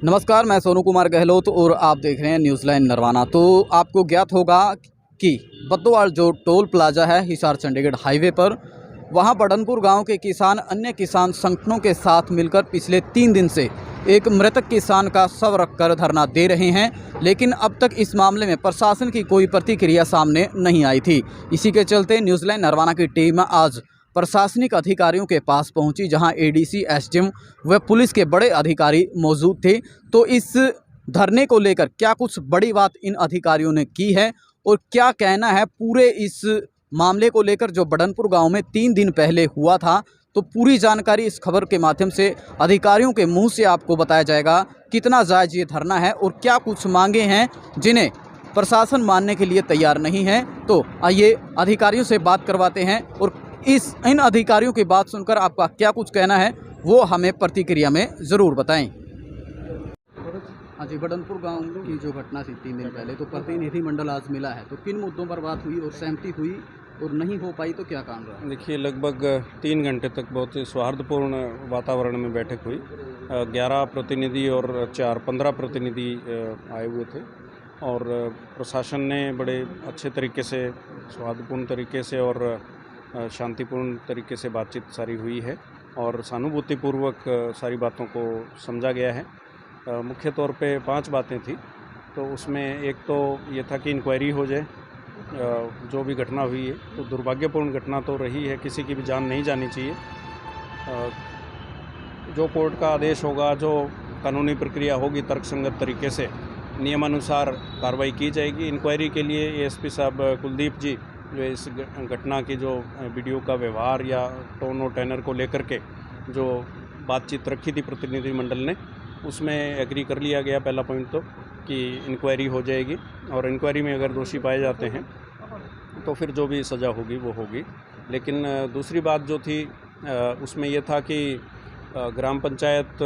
नमस्कार, मैं सोनू कुमार गहलोत और आप देख रहे हैं न्यूज़लाइन नरवाना। तो आपको ज्ञात होगा कि बद्दोवाल जो टोल प्लाजा है हिसार चंडीगढ़ हाईवे पर, वहां बड़नपुर गांव के किसान अन्य किसान संगठनों के साथ मिलकर पिछले 3 दिन से एक मृतक किसान का शव रखकर धरना दे रहे हैं। लेकिन अब तक इस मामले में प्रशासन की कोई प्रतिक्रिया सामने नहीं आई थी। इसी के चलते न्यूज़लाइन नरवाना की टीम आज प्रशासनिक अधिकारियों के पास पहुंची, जहां एडीसी, एसडीएम व पुलिस के बड़े अधिकारी मौजूद थे। तो इस धरने को लेकर क्या कुछ बड़ी बात इन अधिकारियों ने की है और क्या कहना है पूरे इस मामले को लेकर जो बड़नपुर गांव में 3 दिन पहले हुआ था, तो पूरी जानकारी इस खबर के माध्यम से अधिकारियों के मुंह से आपको बताया जाएगा। कितना जायज़ ये धरना है और क्या कुछ मांगे हैं जिन्हें प्रशासन मानने के लिए तैयार नहीं है। तो आइए अधिकारियों से बात करवाते हैं और इन अधिकारियों की बात सुनकर आपका क्या कुछ कहना है वो हमें प्रतिक्रिया में ज़रूर बताएं। हाँ जी, बड़नपुर गांव की जो घटना थी 3 दिन पहले, तो प्रतिनिधिमंडल आज मिला है, तो किन मुद्दों पर बात हुई और सहमति हुई और नहीं हो पाई तो क्या काम रहा? देखिए, लगभग 3 घंटे तक बहुत ही सौहार्दपूर्ण वातावरण में बैठक हुई। 11 प्रतिनिधि और 15 प्रतिनिधि आए हुए थे और प्रशासन ने बड़े अच्छे तरीके से, सौहार्दपूर्ण तरीके से और शांतिपूर्ण तरीके से बातचीत सारी हुई है और सहानुभूतिपूर्वक सारी बातों को समझा गया है। मुख्य तौर पे 5 बातें थी। तो उसमें एक तो ये था कि इंक्वायरी हो जाए। जो भी घटना हुई है तो दुर्भाग्यपूर्ण घटना तो रही है, किसी की भी जान नहीं जानी चाहिए। जो कोर्ट का आदेश होगा, जो कानूनी प्रक्रिया होगी, तर्कसंगत तरीके से नियमानुसार कार्रवाई की जाएगी। इंक्वायरी के लिए एएसपी साहब कुलदीप जी, जो इस घटना की जो वीडियो का व्यवहार या टोन और टेनर को लेकर के जो बातचीत रखी थी प्रतिनिधिमंडल ने, उसमें एग्री कर लिया गया। पहला पॉइंट तो कि इंक्वायरी हो जाएगी और इंक्वायरी में अगर दोषी पाए जाते हैं तो फिर जो भी सज़ा होगी वो होगी। लेकिन दूसरी बात जो थी उसमें यह था कि ग्राम पंचायत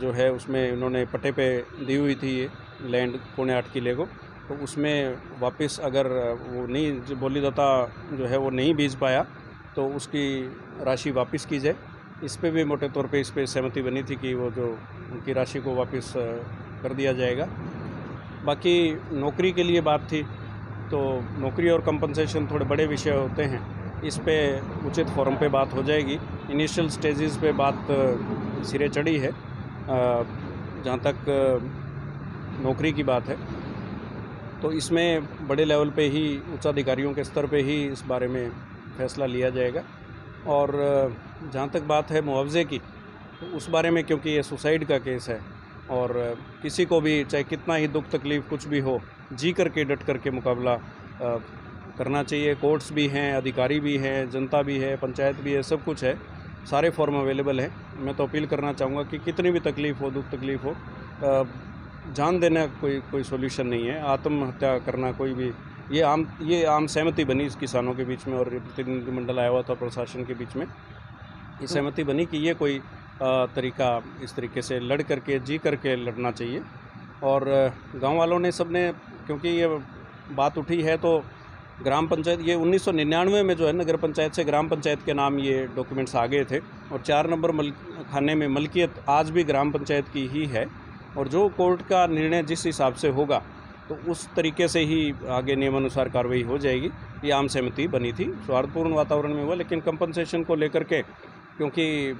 जो है उसमें उन्होंने पट्टे पे दी हुई थी ये लैंड 8.25 किले को, तो उसमें वापस अगर वो नहीं, जो बोलीदाता जो है वो नहीं बीज पाया तो उसकी राशि वापस की जाए। इस पे भी मोटे तौर पे इस पे सहमति बनी थी कि वो जो उनकी राशि को वापस कर दिया जाएगा। बाकी नौकरी के लिए बात थी, तो नौकरी और कंपनसेशन थोड़े बड़े विषय होते हैं, इस पे उचित फोरम पे बात हो जाएगी। इनिशियल स्टेजेस पे बात सिरे चढ़ी है। जहाँ तक नौकरी की बात है तो इसमें बड़े लेवल पे ही, उच्चाधिकारियों के स्तर पे ही इस बारे में फैसला लिया जाएगा। और जहाँ तक बात है मुआवजे की, तो उस बारे में, क्योंकि ये सुसाइड का केस है और किसी को भी चाहे कितना ही दुख तकलीफ़ कुछ भी हो, जी करके डट करके मुकाबला करना चाहिए। कोर्ट्स भी हैं, अधिकारी भी हैं, जनता भी है, पंचायत भी है, सब कुछ है, सारे फॉर्म अवेलेबल हैं। मैं तो अपील करना चाहूँगा कि कितनी भी तकलीफ़ हो, दुख तकलीफ़ हो, जान देना कोई सॉल्यूशन नहीं है। आत्महत्या करना कोई भी, ये आम सहमति बनी इस किसानों के बीच में और प्रतिनिधिमंडल आया हुआ था प्रशासन के बीच में। ये सहमति बनी कि ये कोई तरीका, इस तरीके से लड़ करके, जी करके लड़ना चाहिए। और गांव वालों ने, सबने, क्योंकि ये बात उठी है तो ग्राम पंचायत, ये 1999 में जो है नगर पंचायत से ग्राम पंचायत के नाम ये डॉक्यूमेंट्स आ गए थे और 4 नंबर खाने में मलकियत आज भी ग्राम पंचायत की ही है। और जो कोर्ट का निर्णय जिस हिसाब से होगा तो उस तरीके से ही आगे नियमानुसार कार्रवाई हो जाएगी। ये आम सहमति बनी थी, सौहार्दपूर्ण वातावरण में हुआ। लेकिन कंपनसेशन को लेकर के, क्योंकि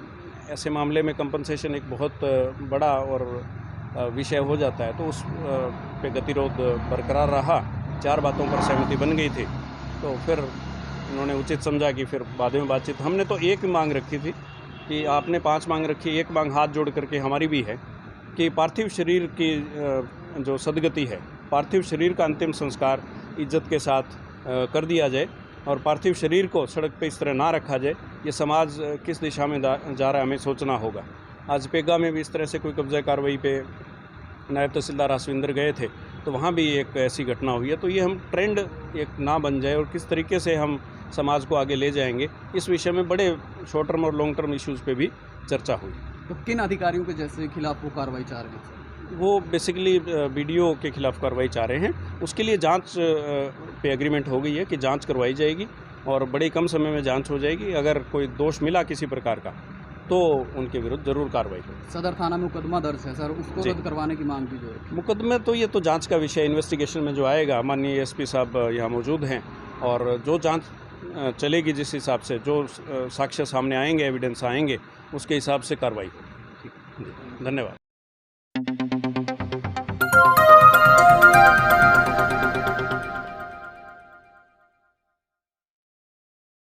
ऐसे मामले में कंपनसेशन एक बहुत बड़ा और विषय हो जाता है, तो उस पे गतिरोध बरकरार रहा। 4 बातों पर सहमति बन गई थी, तो फिर उन्होंने उचित समझा कि फिर बाद में बातचीत। हमने तो एक मांग रखी थी कि आपने 5 मांग रखी, एक मांग हाथ जोड़ करके हमारी भी है कि पार्थिव शरीर की जो सदगति है, पार्थिव शरीर का अंतिम संस्कार इज्जत के साथ कर दिया जाए और पार्थिव शरीर को सड़क पे इस तरह ना रखा जाए। ये समाज किस दिशा में जा रहा है, हमें सोचना होगा। आज पेगा में भी इस तरह से कोई कब्जा कार्रवाई पे नायब तहसीलदार आसविंदर गए थे, तो वहाँ भी एक ऐसी घटना हुई है। तो ये हम ट्रेंड एक ना बन जाए और किस तरीके से हम समाज को आगे ले जाएंगे, इस विषय में बड़े शॉर्ट टर्म और लॉन्ग टर्म इश्यूज़ पे भी चर्चा हुई। तो किन अधिकारियों के जैसे खिलाफ वो कार्रवाई चाह रहे हैं? वो बेसिकली बीडीओ के खिलाफ कार्रवाई चाह रहे हैं। उसके लिए जांच पे एग्रीमेंट हो गई है कि जांच करवाई जाएगी और बड़े कम समय में जांच हो जाएगी। अगर कोई दोष मिला किसी प्रकार का तो उनके विरुद्ध जरूर कार्रवाई होगी। सदर थाना में मुकदमा दर्ज है सर, उसको जी। रद्द करवाने की मांग की जो मुकदमे तो ये तो जांच का विषय, इन्वेस्टिगेशन में जो आएगा, माननीय एसपी साहब यहाँ मौजूद हैं और जो जांच चलेगी, जिस हिसाब से जो साक्ष्य सामने आएंगे, एविडेंस आएंगे, उसके हिसाब से कार्रवाई होगी। धन्यवाद।